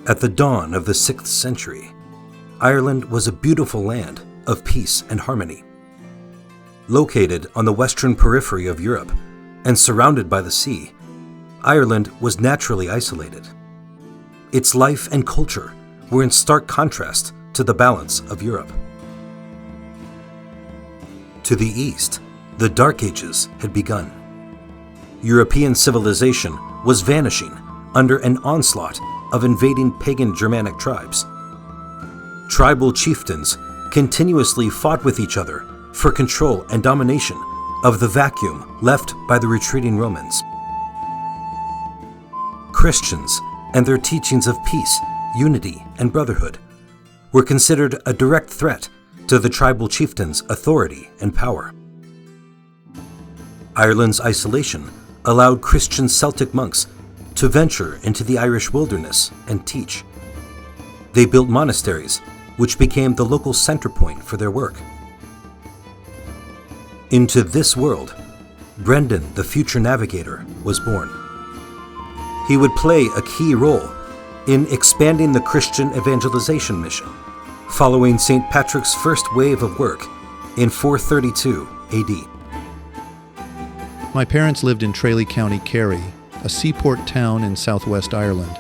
At the dawn of the 6th century, Ireland was a beautiful land of peace and harmony. Located on the western periphery of Europe and surrounded by the sea, Ireland was naturally isolated. Its life and culture were in stark contrast to the balance of Europe. To the east, the Dark Ages had begun. European civilization was vanishing under an onslaught of invading pagan Germanic tribes. Tribal chieftains continuously fought with each other for control and domination of the vacuum left by the retreating Romans. Christians and their teachings of peace, unity, and brotherhood were considered a direct threat to the tribal chieftains' authority and power. Ireland's isolation allowed Christian Celtic monks to venture into the Irish wilderness and teach. They built monasteries, which became the local center point for their work. Into this world, Brendan, the future navigator, was born. He would play a key role in expanding the Christian evangelization mission, following St. Patrick's first wave of work in 432 AD. My parents lived in Tralee County, Kerry, a seaport town in southwest Ireland.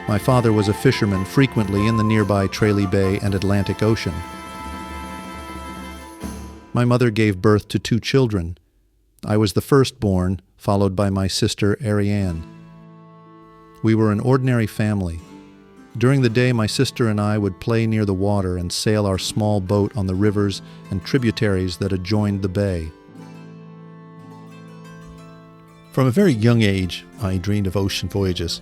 My father was a fisherman frequently in the nearby Tralee Bay and Atlantic Ocean. My mother gave birth to 2 children. I was the firstborn, followed by my sister Ariane. We were an ordinary family. During the day, my sister and I would play near the water and sail our small boat on the rivers and tributaries that adjoined the bay. From a very young age, I dreamed of ocean voyages.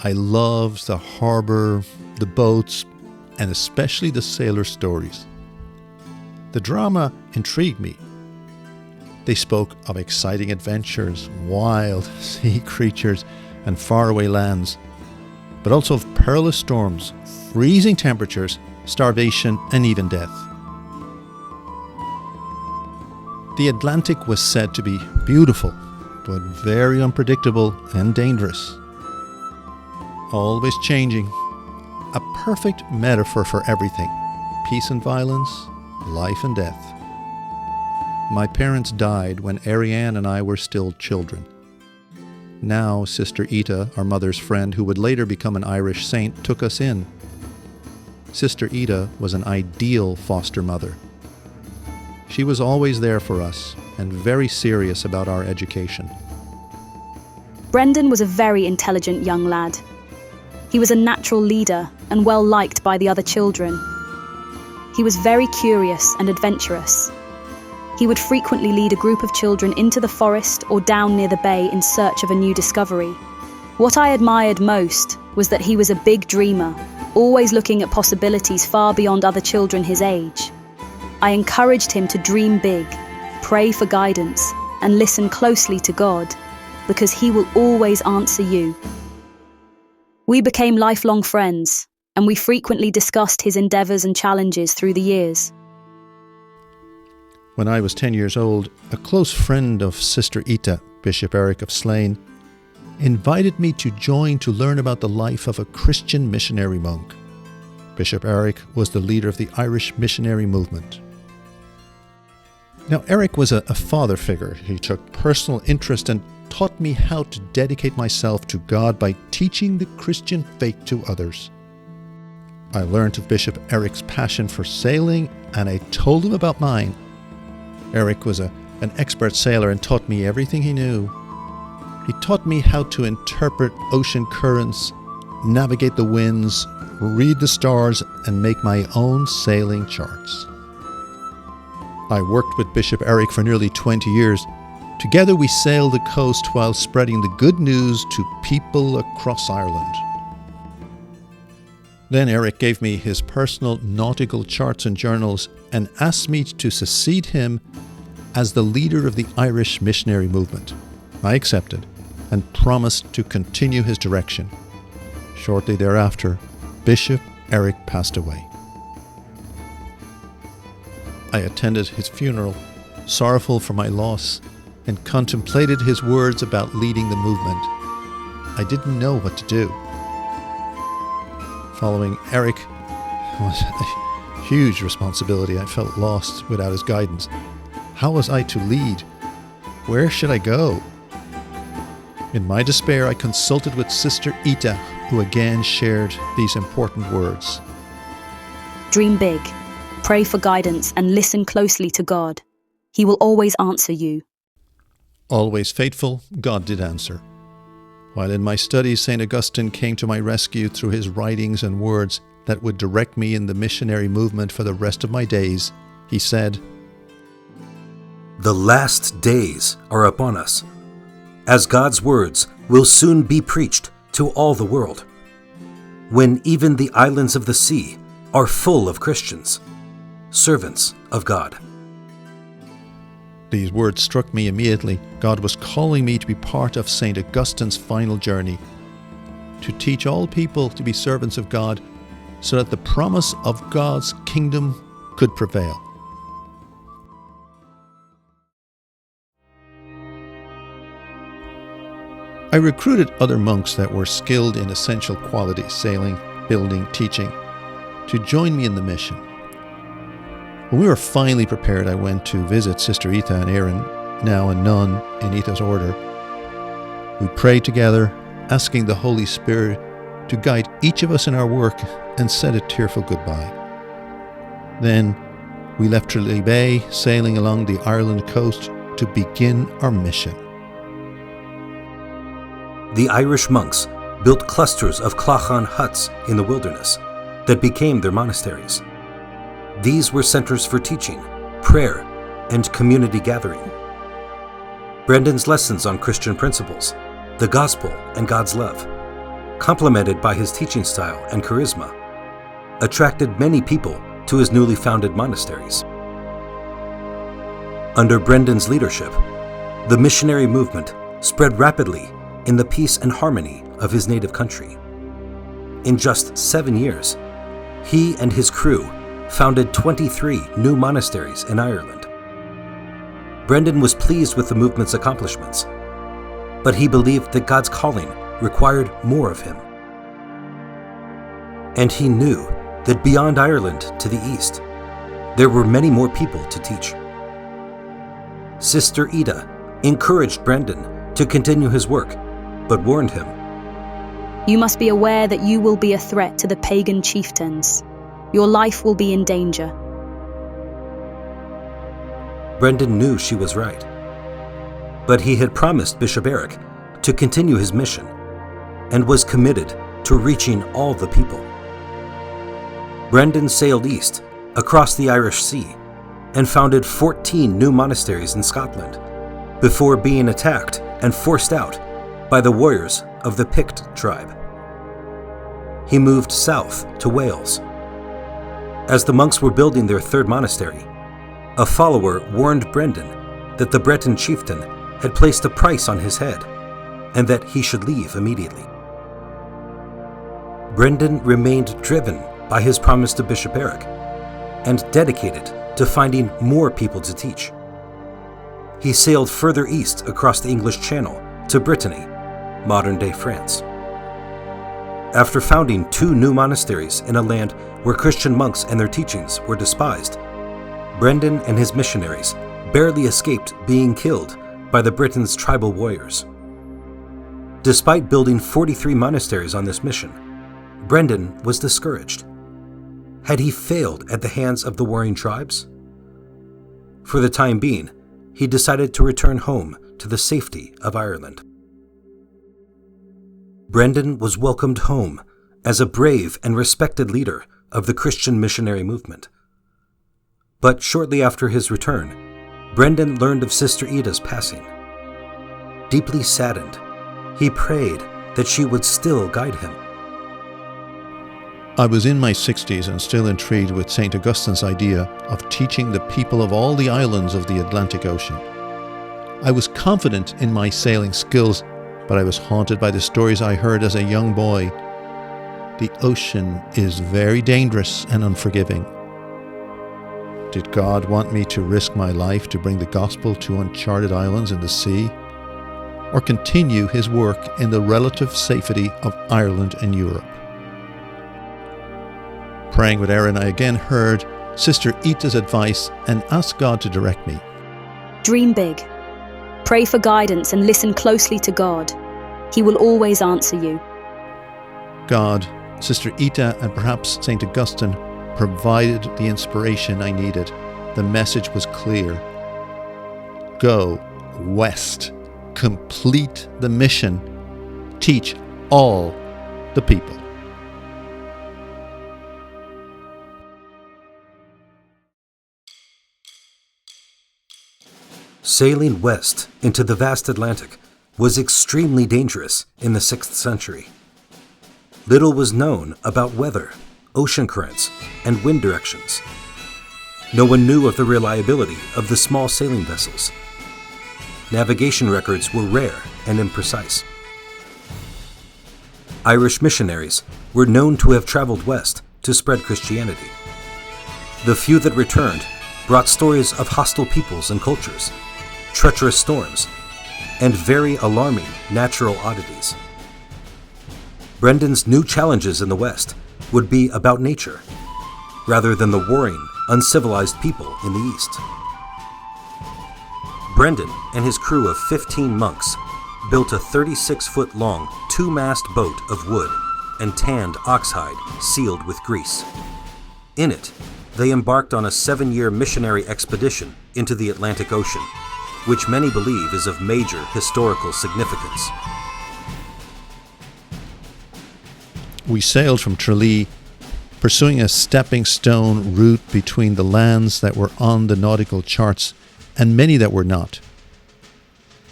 I loved the harbor, the boats, and especially the sailor stories. The drama intrigued me. They spoke of exciting adventures, wild sea creatures, and faraway lands, but also of perilous storms, freezing temperatures, starvation, and even death. The Atlantic was said to be beautiful, but very unpredictable and dangerous. Always changing, a perfect metaphor for everything: peace and violence, life and death. My parents died when Ariane and I were still children. Now, Sister Ita, our mother's friend, who would later become an Irish saint, took us in. Sister Ita was an ideal foster mother. She was always there for us and very serious about our education. Brendan was a very intelligent young lad. He was a natural leader and well liked by the other children. He was very curious and adventurous. He would frequently lead a group of children into the forest or down near the bay in search of a new discovery. What I admired most was that he was a big dreamer, always looking at possibilities far beyond other children his age. I encouraged him to dream big, pray for guidance, and listen closely to God, because He will always answer you. We became lifelong friends, and we frequently discussed his endeavors and challenges through the years. When I was 10 years old, a close friend of Sister Ita, Bishop Eric of Slane, invited me to join to learn about the life of a Christian missionary monk. Bishop Eric was the leader of the Irish missionary movement. Now, Eric was a father figure. He took personal interest and taught me how to dedicate myself to God by teaching the Christian faith to others. I learned of Bishop Eric's passion for sailing, and I told him about mine. Eric was an expert sailor and taught me everything he knew. He taught me how to interpret ocean currents, navigate the winds, read the stars, and make my own sailing charts. I worked with Bishop Eric for nearly 20 years. Together we sailed the coast while spreading the good news to people across Ireland. Then Eric gave me his personal nautical charts and journals and asked me to succeed him as the leader of the Irish missionary movement. I accepted and promised to continue his direction. Shortly thereafter, Bishop Eric passed away. I attended his funeral, sorrowful for my loss, and contemplated his words about leading the movement. I didn't know what to do. following Eric was a huge responsibility. I felt lost without his guidance. How was I to lead? Where should I go? In my despair, I consulted with Sister Ita, who again shared these important words. Dream big, pray for guidance, and listen closely to God. He will always answer you. Always faithful, God did answer. While in my studies, St. Augustine came to my rescue through his writings and words that would direct me in the missionary movement for the rest of my days. He said, "The last days are upon us, as God's words will soon be preached to all the world, when even the islands of the sea are full of Christians, servants of God." These words struck me immediately. God was calling me to be part of St. Augustine's final journey, to teach all people to be servants of God so that the promise of God's kingdom could prevail. I recruited other monks that were skilled in essential qualities, sailing, building, teaching, to join me in the mission. When we were finally prepared, I went to visit Sister Ita and Aaron, now a nun in Ita's order. We prayed together, asking the Holy Spirit to guide each of us in our work, and said a tearful goodbye. Then we left Tralee Bay, sailing along the Ireland coast to begin our mission. The Irish monks built clusters of clachan huts in the wilderness that became their monasteries. These were centers for teaching, prayer, and community gathering. Brendan's lessons on Christian principles, the gospel, and God's love, complemented by his teaching style and charisma, attracted many people to his newly founded monasteries. Under Brendan's leadership, the missionary movement spread rapidly in the peace and harmony of his native country. In just 7 years, he and his crew founded 23 new monasteries in Ireland. Brendan was pleased with the movement's accomplishments, but he believed that God's calling required more of him. And he knew that beyond Ireland to the east, there were many more people to teach. Sister Ida encouraged Brendan to continue his work, but warned him, You must be aware that you will be a threat to the pagan chieftains. Your life will be in danger. Brendan knew she was right, but he had promised Bishop Eric to continue his mission and was committed to reaching all the people. Brendan sailed east across the Irish Sea and founded 14 new monasteries in Scotland before being attacked and forced out by the warriors of the Pict tribe. He moved south to Wales. As the monks were building their third monastery, a follower warned Brendan that the Breton chieftain had placed a price on his head and that he should leave immediately. Brendan remained driven by his promise to Bishop Eric and dedicated to finding more people to teach. He sailed further east across the English Channel to Brittany, modern-day France. After founding 2 new monasteries in a land where Christian monks and their teachings were despised, Brendan and his missionaries barely escaped being killed by the Britons' tribal warriors. Despite building 43 monasteries on this mission, Brendan was discouraged. Had he failed at the hands of the warring tribes? For the time being, he decided to return home to the safety of Ireland. Brendan was welcomed home as a brave and respected leader of the Christian missionary movement. But shortly after his return, Brendan learned of Sister Ida's passing. Deeply saddened, he prayed that she would still guide him. I was in my 60s and still intrigued with St. Augustine's idea of teaching the people of all the islands of the Atlantic Ocean. I was confident in my sailing skills, but I was haunted by the stories I heard as a young boy. The ocean is very dangerous and unforgiving. Did God want me to risk my life to bring the gospel to uncharted islands in the sea, or continue his work in the relative safety of Ireland and Europe? Praying with Erin, I again heard Sister Ita's advice and asked God to direct me. Dream big. Pray for guidance and listen closely to God. He will always answer you. God, Sister Ita, and perhaps St. Augustine provided the inspiration I needed. The message was clear. Go west. Complete the mission. Teach all the people. Sailing west into the vast Atlantic was extremely dangerous in the 6th century. Little was known about weather, ocean currents, and wind directions. No one knew of the reliability of the small sailing vessels. Navigation records were rare and imprecise. Irish missionaries were known to have traveled west to spread Christianity. The few that returned brought stories of hostile peoples and cultures, treacherous storms, and very alarming natural oddities. Brendan's new challenges in the West would be about nature, rather than the warring, uncivilized people in the East. Brendan and his crew of 15 monks built a 36-foot-long, 2-mast boat of wood and tanned oxhide sealed with grease. In it, they embarked on a 7-year missionary expedition into the Atlantic Ocean, which many believe is of major historical significance. We sailed from Tralee, pursuing a stepping stone route between the lands that were on the nautical charts and many that were not.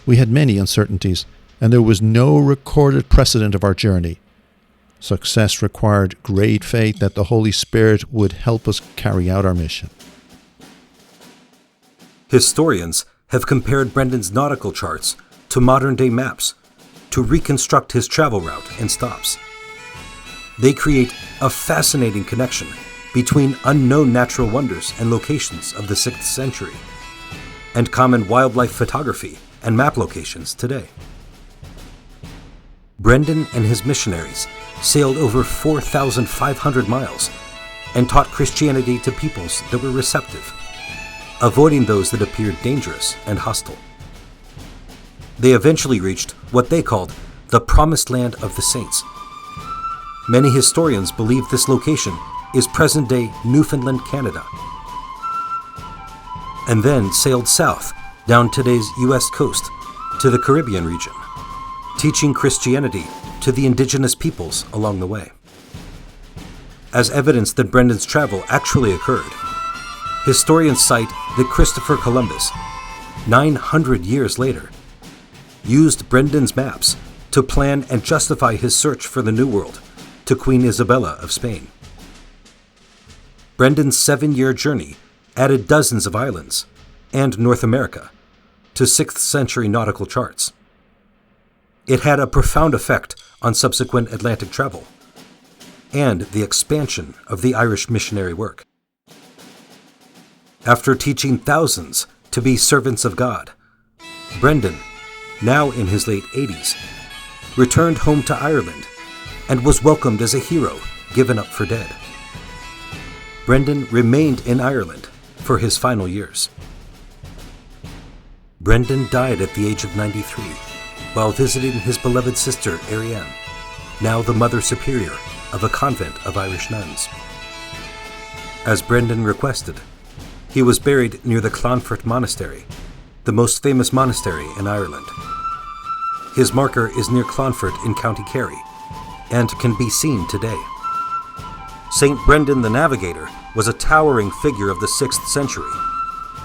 We had many uncertainties, and there was no recorded precedent of our journey. Success required great faith that the Holy Spirit would help us carry out our mission. Historians have compared Brendan's nautical charts to modern-day maps to reconstruct his travel route and stops. They create a fascinating connection between unknown natural wonders and locations of the 6th century and common wildlife photography and map locations today. Brendan and his missionaries sailed over 4,500 miles and taught Christianity to peoples that were receptive, avoiding those that appeared dangerous and hostile. They eventually reached what they called the Promised Land of the Saints. Many historians believe this location is present-day Newfoundland, Canada, and then sailed south down today's U.S. coast to the Caribbean region, teaching Christianity to the indigenous peoples along the way. As evidence that Brendan's travel actually occurred, historians cite that Christopher Columbus, 900 years later, used Brendan's maps to plan and justify his search for the New World to Queen Isabella of Spain. Brendan's 7-year journey added dozens of islands and North America to 6th century nautical charts. It had a profound effect on subsequent Atlantic travel and the expansion of the Irish missionary work. After teaching thousands to be servants of God, Brendan, now in his late 80s, returned home to Ireland and was welcomed as a hero given up for dead. Brendan remained in Ireland for his final years. Brendan died at the age of 93 while visiting his beloved sister Ariane, now the Mother Superior of a convent of Irish nuns. As Brendan requested, he was buried near the Clonfert Monastery, the most famous monastery in Ireland. His marker is near Clonfert in County Kerry and can be seen today. St. Brendan the Navigator was a towering figure of the 6th century.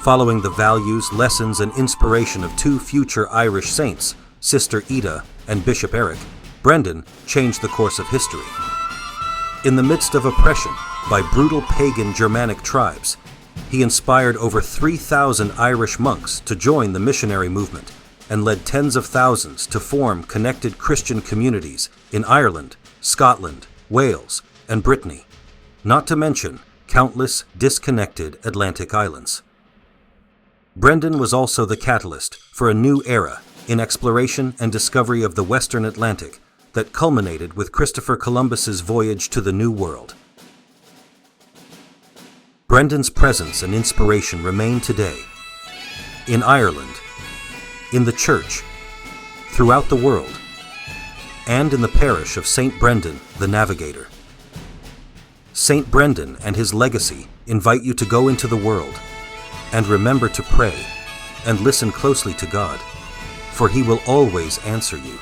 Following the values, lessons, and inspiration of 2 future Irish saints, Sister Ita and Bishop Eric, Brendan changed the course of history. In the midst of oppression by brutal pagan Germanic tribes, he inspired over 3,000 Irish monks to join the missionary movement and led tens of thousands to form connected Christian communities in Ireland, Scotland, Wales, and Brittany, not to mention countless disconnected Atlantic islands. Brendan was also the catalyst for a new era in exploration and discovery of the Western Atlantic that culminated with Christopher Columbus's voyage to the New World. Brendan's presence and inspiration remain today, in Ireland, in the Church, throughout the world, and in the parish of St. Brendan the Navigator. St. Brendan and his legacy invite you to go into the world and remember to pray and listen closely to God, for He will always answer you.